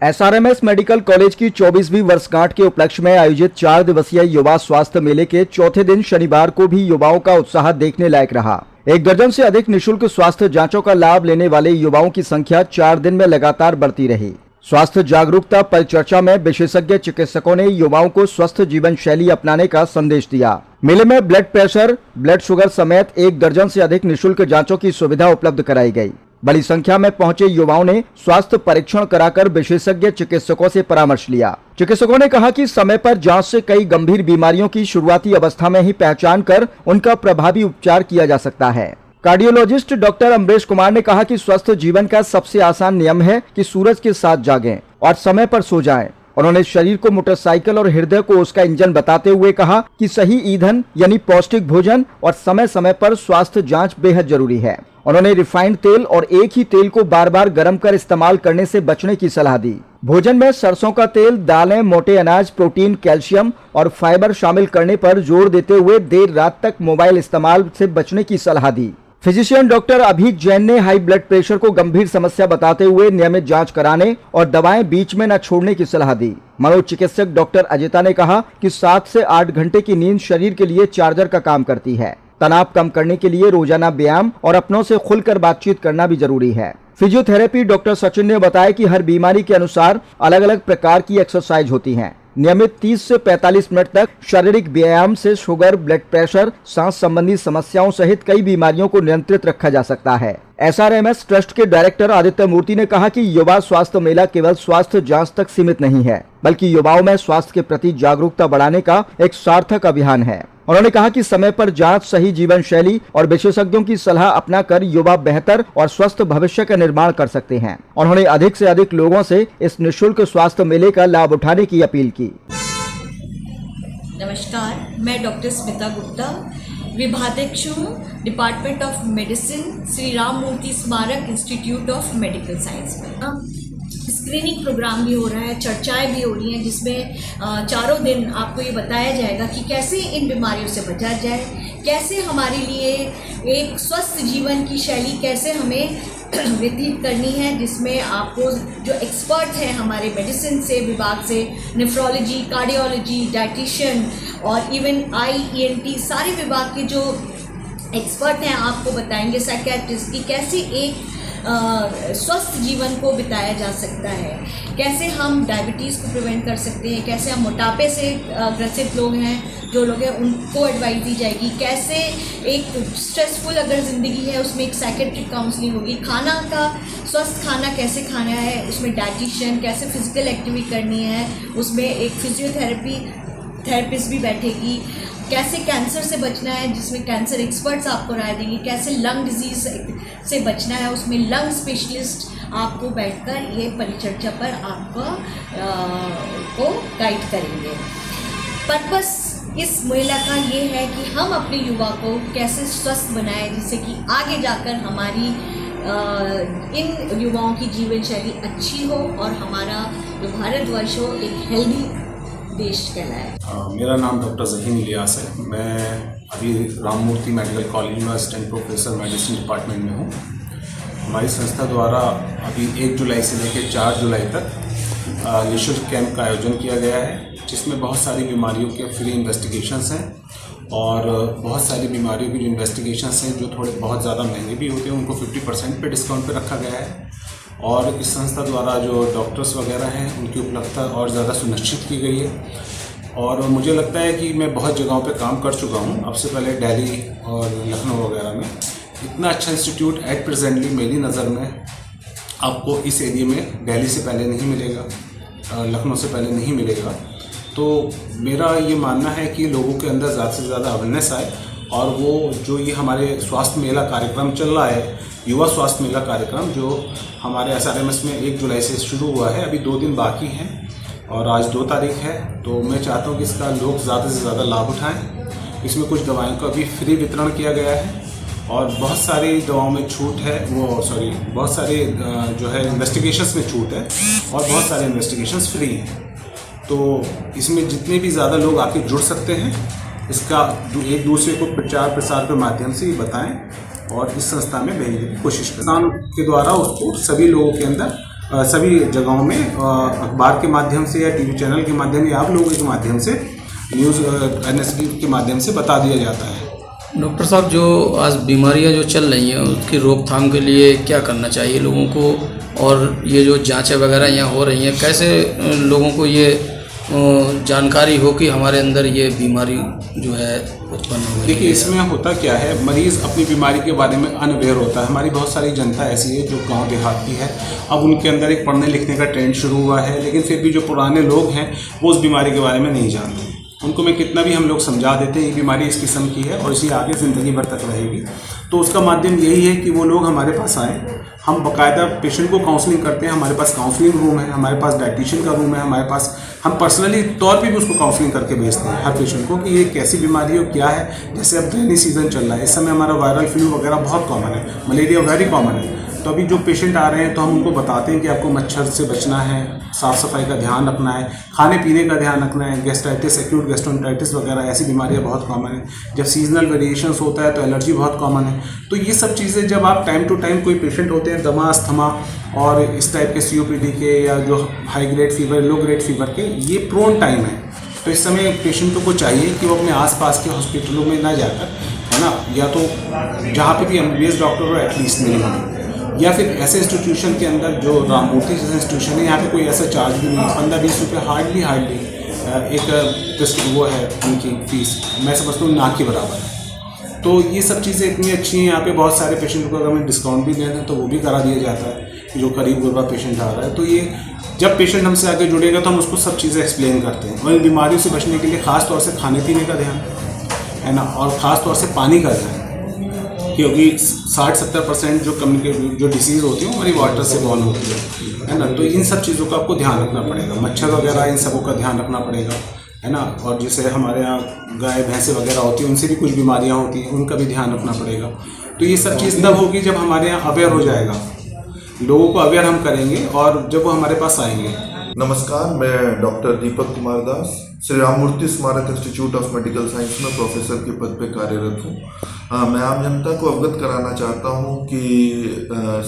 SRMS medical college की 24वीं वर्षगांठ के उपलक्ष्य में आयोजित 4 दिवसीय युवा स्वास्थ्य मेले के चौथे दिन शनिवार को भी युवाओं का उत्साह देखने लायक रहा। 1 दर्जन से अधिक निःशुल्क स्वास्थ्य जांचों का लाभ लेने वाले युवाओं की संख्या 4 दिन में लगातार बढ़ती रही। स्वास्थ्य जागरूकता परिचर्चा में विशेषज्ञ चिकित्सकों ने युवाओं को स्वस्थ जीवन शैली अपनाने का संदेश दिया। मेले में ब्लड प्रेशर, ब्लड शुगर समेत 1 दर्जन से अधिक निःशुल्क जांचों की सुविधा उपलब्ध कराई गई। बड़ी संख्या में पहुंचे युवाओं ने स्वास्थ्य परीक्षण कराकर विशेषज्ञ चिकित्सकों से परामर्श लिया। चिकित्सकों ने कहा कि समय पर जांच से कई गंभीर बीमारियों की शुरुआती अवस्था में ही पहचान कर उनका प्रभावी उपचार किया जा सकता है। कार्डियोलॉजिस्ट डॉक्टर अमरेश कुमार ने कहा कि स्वस्थ जीवन का सबसे आसान नियम है कि सूरज के साथ जागें और समय पर सो जाएं। उन्होंने शरीर को मोटरसाइकिल और हृदय को उसका इंजन बताते हुए कहा कि सही ईंधन यानी पौष्टिक भोजन और समय समय पर स्वास्थ्य जांच बेहद जरूरी है। उन्होंने रिफाइंड तेल और एक ही तेल को बार बार गर्म कर इस्तेमाल करने से बचने की सलाह दी। भोजन में सरसों का तेल, दालें, मोटे अनाज, प्रोटीन, कैल्शियम और फाइबर शामिल करने पर जोर देते हुए देर रात तक मोबाइल इस्तेमाल से बचने की सलाह दी। फिजिशियन डॉक्टर अभिजीत जैन ने हाई ब्लड प्रेशर को गंभीर समस्या बताते हुए नियमित जांच कराने और दवाएं बीच में न छोड़ने की सलाह दी। मनोचिकित्सक डॉक्टर अजिता ने कहा कि 7 से 8 घंटे की नींद शरीर के लिए चार्जर का काम करती है। तनाव कम करने के लिए रोजाना व्यायाम और अपनों से खुलकर बातचीत करना भी जरूरी है। फिजियोथेरेपी डॉक्टर सचिन ने बताया कि हर बीमारी के अनुसार अलग अलग प्रकार की एक्सरसाइज होती हैं। नियमित 30 से 45 मिनट तक शारीरिक व्यायाम से शुगर, ब्लड प्रेशर, सांस संबंधी समस्याओं सहित कई बीमारियों को नियंत्रित रखा जा सकता है। एसआरएमएस ट्रस्ट के डायरेक्टर आदित्य मूर्ति ने कहा कि युवा स्वास्थ्य मेला केवल स्वास्थ्य जांच तक सीमित नहीं है, बल्कि युवाओं में स्वास्थ्य के प्रति जागरूकता बढ़ाने का एक सार्थक अभियान है। उन्होंने कहा कि समय पर जांच, सही जीवन शैली और विशेषज्ञों की सलाह अपनाकर युवा बेहतर और स्वस्थ भविष्य का निर्माण कर सकते हैं। उन्होंने अधिक से अधिक लोगों से इस निःशुल्क स्वास्थ्य मेले का लाभ उठाने की अपील की। नमस्कार, मैं डॉक्टर स्मिता गुप्ता, विभागाध्यक्ष हूँ department of medicine, Shri Ram Murti Smarak institute of medical science में। स्क्रीनिंग प्रोग्राम भी हो रहा है, चर्चाएं भी हो रही हैं, जिसमें चारों दिन आपको ये बताया जाएगा कि कैसे इन बीमारियों से बचा जाए, कैसे हमारे लिए एक स्वस्थ जीवन की शैली कैसे हमें व्यतीत करनी है, जिसमें आपको जो एक्सपर्ट हैं हमारे मेडिसिन से विभाग से, नेफ्रोलॉजी, कार्डियोलॉजी, डाइटिशियन और इवन ENT सारे विभाग के जो एक्सपर्ट हैं आपको बताएंगे, साइकियाट्रिस्ट की कैसे एक स्वस्थ जीवन को बिताया जा सकता है, कैसे हम डायबिटीज़ को प्रिवेंट कर सकते हैं, कैसे हम मोटापे से ग्रसित लोग हैं जो लोग हैं उनको एडवाइस दी जाएगी, कैसे एक स्ट्रेसफुल अगर ज़िंदगी है उसमें एक साइकेट्रिक काउंसलिंग होगी, खाना का स्वस्थ खाना कैसे खाना है उसमें डाइटिशियन, कैसे फिजिकल एक्टिविटी करनी है उसमें एक फिजियोथेरेपिस्ट भी बैठेगी, कैसे कैंसर से बचना है जिसमें कैंसर एक्सपर्ट्स आपको राय देंगे, कैसे लंग डिजीज़ से बचना है उसमें लंग स्पेशलिस्ट आपको बैठकर ये परिचर्चा पर आपको को गाइड करेंगे। पर्पस इस मेला का ये है कि हम अपने युवा को कैसे स्वस्थ बनाएं जिससे कि आगे जाकर हमारी इन युवाओं की जीवन शैली अच्छी हो और हमारा जो भारतवर्ष हो एक हेल्दी देश कहलाए। मेरा नाम डॉक्टर ज़हीन इलियास है। मैं अभी राम मूर्ति मेडिकल कॉलेज में असिस्टेंट प्रोफेसर मेडिसिन डिपार्टमेंट में हूँ। हमारी संस्था द्वारा अभी 1 जुलाई से लेकर 4 जुलाई तक निःशुल्क कैंप का आयोजन किया गया है, जिसमें बहुत सारी बीमारियों के फ्री इन्वेस्टिगेशंस हैं और बहुत सारी बीमारियों की जो इन्वेस्टिगेशंस हैं जो थोड़े बहुत ज़्यादा महंगे भी होते हैं उनको 50% पे डिस्काउंट पे रखा गया है। और इस संस्था द्वारा जो डॉक्टर्स वगैरह हैं उनकी उपलब्धता और ज़्यादा सुनिश्चित की गई है। और मुझे लगता है कि मैं बहुत जगहों पे काम कर चुका हूँ, अब से पहले दिल्ली और लखनऊ वगैरह में। इतना अच्छा इंस्टीट्यूट एट प्रेजेंटली मेरी नज़र में आपको इस एरिया में दिल्ली से पहले नहीं मिलेगा, लखनऊ से पहले नहीं मिलेगा। तो मेरा ये मानना है कि लोगों के अंदर ज़्यादा से ज़्यादा अवेयरनेस आए और वो जो ये हमारे स्वास्थ्य मेला कार्यक्रम चल रहा है, युवा स्वास्थ्य मेला कार्यक्रम जो हमारे एसआरएमएस में 1 जुलाई से शुरू हुआ है, अभी 2 दिन बाकी हैं और आज 2 तारीख है। तो मैं चाहता हूँ कि इसका लोग ज़्यादा से ज़्यादा लाभ उठाएं। इसमें कुछ दवाइयों का भी फ्री वितरण किया गया है और बहुत सारी दवाओं में छूट है, बहुत सारे जो है इन्वेस्टिगेशंस में छूट है और बहुत सारे इन्वेस्टिगेशंस फ्री हैं। तो इसमें जितने भी ज़्यादा लोग आके जुड़ सकते हैं, इसका एक दूसरे को प्रचार प्रसार के माध्यम से बताएं और इस संस्था में भेजने की कोशिश करें। संस्थान के द्वारा उसको सभी लोगों के अंदर सभी जगहों में अखबार के माध्यम से या टीवी चैनल के माध्यम या आप लोगों के माध्यम से न्यूज़ एनएसडी के माध्यम से बता दिया जाता है। डॉक्टर साहब, जो आज बीमारियां जो चल रही हैं उसकी रोकथाम के लिए क्या करना चाहिए लोगों को, और ये जो जांचें वगैरह यहाँ हो रही हैं कैसे लोगों को ये जानकारी हो कि हमारे अंदर ये बीमारी जो है उत्पन्न हो रही है? देखिए, इसमें होता क्या है, मरीज़ अपनी बीमारी के बारे में अनअवेयर होता है। हमारी बहुत सारी जनता ऐसी है जो गांव देहात की है, अब उनके अंदर एक पढ़ने लिखने का ट्रेंड शुरू हुआ है, लेकिन फिर भी जो पुराने लोग हैं वो उस बीमारी के बारे में नहीं जानते। उनको मैं कितना भी हम लोग समझा देते हैं ये बीमारी इस किस्म की है और इसी आगे ज़िंदगी भर तक रहेगी, तो उसका माध्यम यही है कि वो लोग हमारे पास आएँ। हम बाकायदा पेशेंट को काउंसलिंग करते हैं, हमारे पास काउंसलिंग रूम है, हमारे पास डाइटिशियन का रूम है, हमारे पास हम पर्सनली तौर पे भी उसको काउंसलिंग करके भेजते हैं हर पेशेंट को कि ये कैसी बीमारी है, क्या है। जैसे अब रेनी सीज़न चल रहा है, इस समय हमारा वायरल फ्लू वगैरह बहुत कॉमन है, मलेरिया वेरी कॉमन है। तो अभी जो पेशेंट आ रहे हैं तो हम उनको बताते हैं कि आपको मच्छर से बचना है, साफ़ सफाई का ध्यान रखना है, खाने पीने का ध्यान रखना है। गैस्ट्राइटिस, एक्यूट गैस्ट्रोएंटेराइटिस वगैरह ऐसी बीमारियां बहुत कॉमन है। जब सीजनल वेरिएशंस होता है तो एलर्जी बहुत कॉमन है। तो ये सब चीज़ें जब आप टाइम टू टाइम, कोई पेशेंट होते हैं दमा, अस्थमा और इस टाइप के COPD के या जो high grade fever, low grade fever के, ये प्रोन टाइम है। तो इस समय पेशेंटों को चाहिए कि वो अपने आसपास के हॉस्पिटलों में ना जाकर, है ना, या तो जहाँ पे भी MBBS डॉक्टर हो एटलीस्ट मिनिमम, या फिर ऐसे इंस्टीट्यूशन के अंदर जो राममूर्ति जैसे इंस्टीट्यूशन है, यहाँ पे कोई ऐसा चार्ज भी नहीं, 15-20 रुपये हार्डली एक वो है उनकी फीस, मैं समझता हूँ ना के बराबर है। तो ये सब चीज़ें इतनी अच्छी हैं यहाँ पे। बहुत सारे पेशेंट को अगर हमें डिस्काउंट भी देना है तो वो भी करा दिया जाता है कि जो करीब गुरबा पेशेंट आ रहा है। तो ये जब पेशेंट हमसे आगे जुड़ेगा तो हम उसको सब चीज़ें एक्सप्लेन करते हैं। और इन बीमारियों से बचने के लिए ख़ास तौर से खाने पीने का ध्यान है ना, और ख़ास तौर से पानी का ध्यान, क्योंकि 60-70% जो डिसीज़ होती है वो हमारी वाटर से बॉर्न होती है ना। तो इन सब चीज़ों का आपको ध्यान रखना पड़ेगा, मच्छर वगैरह इन सबों का ध्यान रखना पड़ेगा, है ना। और जैसे हमारे यहाँ गाय भैंसे वगैरह होती हैं, उनसे भी कुछ बीमारियाँ होती हैं, उनका भी ध्यान रखना पड़ेगा। तो ये सब चीज़ तब होगी जब हमारे यहाँ अवेयर हो जाएगा, लोगों को अवेयर हम करेंगे और जब वो हमारे पास आएंगे। नमस्कार, मैं डॉक्टर दीपक कुमार दास श्री राममूर्ति स्मारक इंस्टीट्यूट ऑफ मेडिकल साइंस में प्रोफेसर के पद पर कार्यरत हूँ। मैं आम जनता को अवगत कराना चाहता हूँ कि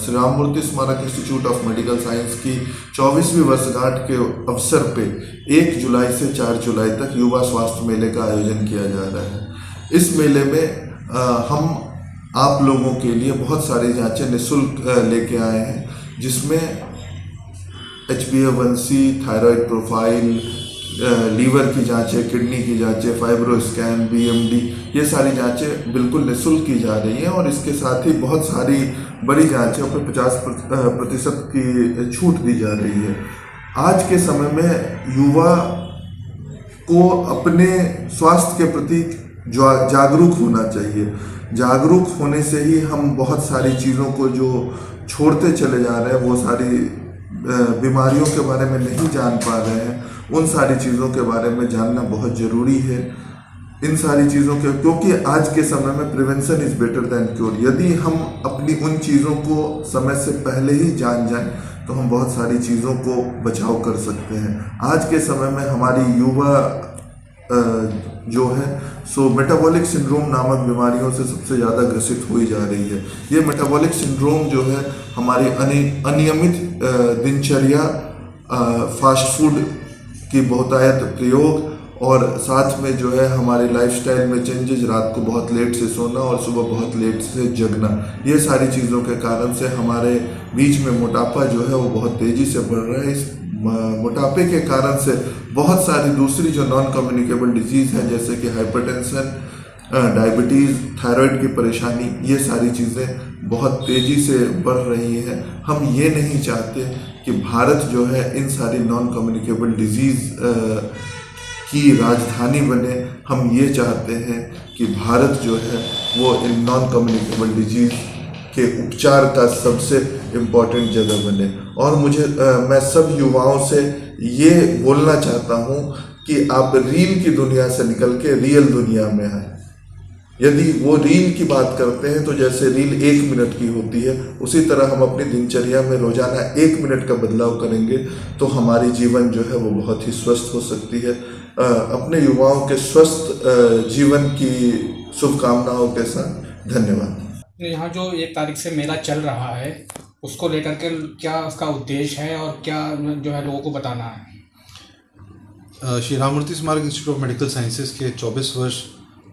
श्री राममूर्ति स्मारक इंस्टीट्यूट ऑफ मेडिकल साइंस की 24वीं वर्षगांठ के अवसर पे 1 जुलाई से 4 जुलाई तक युवा स्वास्थ्य मेले का आयोजन किया जा रहा है। इस मेले में हम आप लोगों के लिए बहुत सारी जांचें निःशुल्क लेके आए हैं, जिसमें HbA1c, थायराइड प्रोफाइल, लीवर की जांचें, किडनी की जांचें, फाइब्रो स्कैन, BMD, ये सारी जांचें बिल्कुल निःशुल्क की जा रही हैं। और इसके साथ ही बहुत सारी बड़ी जांचें पर 50% की छूट दी जा रही है। आज के समय में युवा को अपने स्वास्थ्य के प्रति जागरूक होना चाहिए। जागरूक होने से ही हम बहुत सारी चीज़ों को जो छोड़ते चले जा रहे हैं, वो सारी बीमारियों के बारे में नहीं जान पा रहे हैं, उन सारी चीज़ों के बारे में जानना बहुत ज़रूरी है। इन सारी चीज़ों के, क्योंकि आज के समय में prevention is better than cure. यदि हम अपनी उन चीज़ों को समय से पहले ही जान जाएं तो हम बहुत सारी चीज़ों को बचाव कर सकते हैं। आज के समय में हमारी युवा जो है सो मेटाबॉलिक सिंड्रोम नामक बीमारियों से सबसे ज़्यादा ग्रसित हुई जा रही है। ये मेटाबॉलिक सिंड्रोम जो है हमारी अनियमित दिनचर्या, फास्ट फूड की बहुतायत प्रयोग और साथ में जो है हमारे लाइफस्टाइल में चेंजेस, रात को बहुत लेट से सोना और सुबह बहुत लेट से जगना, ये सारी चीज़ों के कारण से हमारे बीच में मोटापा जो है वो बहुत तेज़ी से बढ़ रहा है। इस मोटापे के कारण से बहुत सारी दूसरी जो नॉन कम्युनिकेबल डिजीज़ हैं, जैसे कि हाइपरटेंशन, डायबिटीज़, थायराइड की परेशानी, ये सारी चीज़ें बहुत तेज़ी से बढ़ रही हैं। हम ये नहीं चाहते कि भारत जो है इन सारी नॉन कम्युनिकेबल डिजीज़ की राजधानी बने। हम ये चाहते हैं कि भारत जो है वो इन नॉन कम्युनिकेबल डिजीज़ के उपचार का सबसे इम्पॉर्टेंट जगह बने। और मैं सब युवाओं से ये बोलना चाहता हूँ कि आप रील की दुनिया से निकल के रियल दुनिया में आए। यदि वो रील की बात करते हैं तो जैसे रील 1 मिनट की होती है, उसी तरह हम अपनी दिनचर्या में रोजाना 1 मिनट का बदलाव करेंगे तो हमारी जीवन जो है वो बहुत ही स्वस्थ हो सकती है। अपने युवाओं के स्वस्थ जीवन की शुभकामनाओं के साथ धन्यवाद। यहाँ जो 1 तारीख से मेला चल रहा है उसको लेकर के क्या उसका उद्देश्य है और क्या जो है लोगों को बताना है? श्री राममूर्ति स्मारक इंस्टीट्यूट ऑफ मेडिकल साइंसेज के 24 वर्ष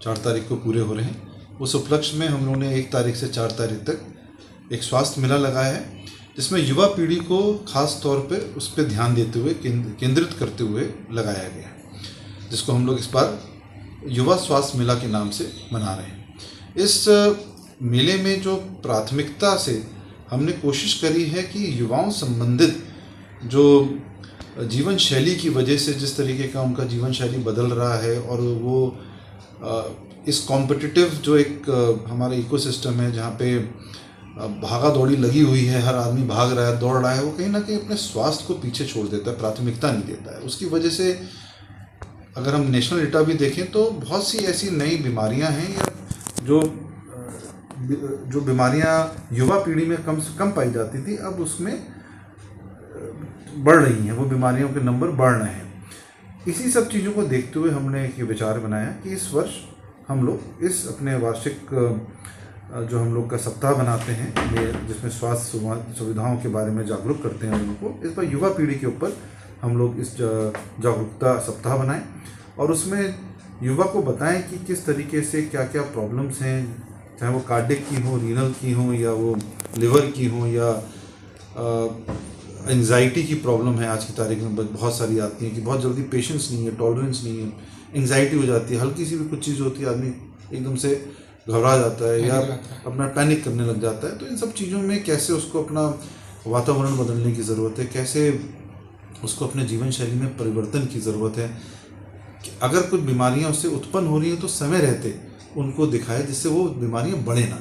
4 तारीख को पूरे हो रहे हैं। उस उपलक्ष्य में हम लोगों ने 1 तारीख से 4 तारीख तक एक स्वास्थ्य मेला लगाया है, जिसमें युवा पीढ़ी को खास तौर पे उस पर ध्यान देते हुए केंद्रित करते हुए लगाया गया है, जिसको हम लोग इस बार युवा स्वास्थ्य मेला के नाम से मना रहे हैं। इस मेले में जो प्राथमिकता से हमने कोशिश करी है कि युवाओं संबंधित जो जीवन शैली की वजह से जिस तरीके का उनका जीवन शैली बदल रहा है और वो इस कॉम्पिटिटिव जो एक हमारा इकोसिस्टम है जहाँ पे भागा दौड़ी लगी हुई है, हर आदमी भाग रहा है, दौड़ रहा है, वो कहीं ना कहीं अपने स्वास्थ्य को पीछे छोड़ देता है, प्राथमिकता नहीं देता है। उसकी वजह से अगर हम नेशनल डेटा भी देखें तो बहुत सी ऐसी नई बीमारियां हैं या जो बीमारियां युवा पीढ़ी में कम से कम पाई जाती थी, अब उसमें बढ़ रही हैं, वो बीमारियों के नंबर बढ़ रहे हैं। इसी सब चीज़ों को देखते हुए हमने एक विचार बनाया कि इस वर्ष हम लोग इस अपने वार्षिक जो हम लोग का सप्ताह बनाते हैं, जिसमें स्वास्थ्य सुविधाओं के बारे में जागरूक करते हैं लोगों को, इस पर युवा पीढ़ी के ऊपर हम लोग इस जागरूकता सप्ताह बनाएं और उसमें युवा को बताएं कि किस तरीके से क्या क्या प्रॉब्लम्स हैं, चाहे वो कार्डिक की हो, रीनल की हो, या वो लिवर की हो, या एंजाइटी की प्रॉब्लम है। आज की तारीख में बहुत सारी आती हैं कि बहुत जल्दी पेशेंस नहीं है, टॉलरेंस नहीं है, एंजाइटी हो जाती है, हल्की सी भी कुछ चीज़ होती है आदमी एकदम से घबरा जाता है या अपना पैनिक करने लग जाता है। तो इन सब चीज़ों में कैसे उसको अपना वातावरण बदलने की ज़रूरत है, कैसे उसको अपने जीवन शैली में परिवर्तन की ज़रूरत है। अगर कुछ बीमारियां उससे उत्पन्न हो रही हैं तो समय रहते उनको दिखाए, जिससे वो बीमारियां बढ़े ना,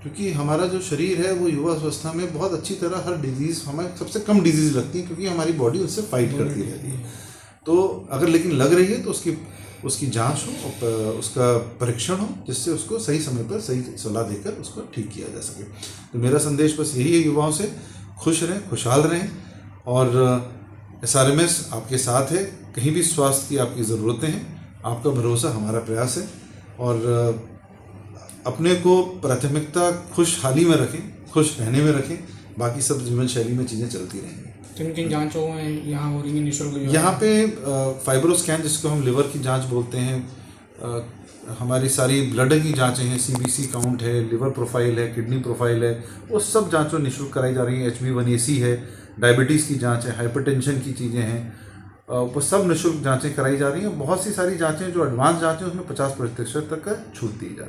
क्योंकि हमारा जो शरीर है वो युवा अवस्था में बहुत अच्छी तरह हर डिजीज़, हमें सबसे कम डिजीज़ लगती है क्योंकि हमारी बॉडी उससे फाइट करती रहती है। तो अगर लेकिन लग रही है तो उसकी जांच हो, उसका परीक्षण हो, जिससे उसको सही समय पर सही सलाह देकर उसको ठीक किया जा सके। तो मेरा संदेश बस यही है, युवाओं से खुश रहें, खुशहाल रहें और SRMS आपके साथ है। कहीं भी स्वास्थ्य की आपकी ज़रूरतें हैं, आपका भरोसा हमारा प्रयास है और अपने को प्राथमिकता खुशहाली में रखें, खुश रहने में रखें, बाकी सब जीवन शैली में चीज़ें चलती रहेंगी। किन किन जाँचों में यहाँ हो रही है निःशुल्क? यहाँ पे फाइब्रोस्कैन, जिसको हम लिवर की जांच बोलते हैं, हमारी सारी ब्लड की जांचें हैं, CBC काउंट है, लिवर प्रोफाइल है, किडनी प्रोफाइल है, वो सब जांचों निःशुल्क कराई जा रही हैं। HbA1c है, डायबिटीज़ की जांच है, हाइपरटेंशन की चीज़ें हैं, वो सब निःशुल्क जांचें कराई जा रही हैं। बहुत सी सारी जांचें जो एडवांस जांचें उसमें 50% तक का छूट दी जा रही है।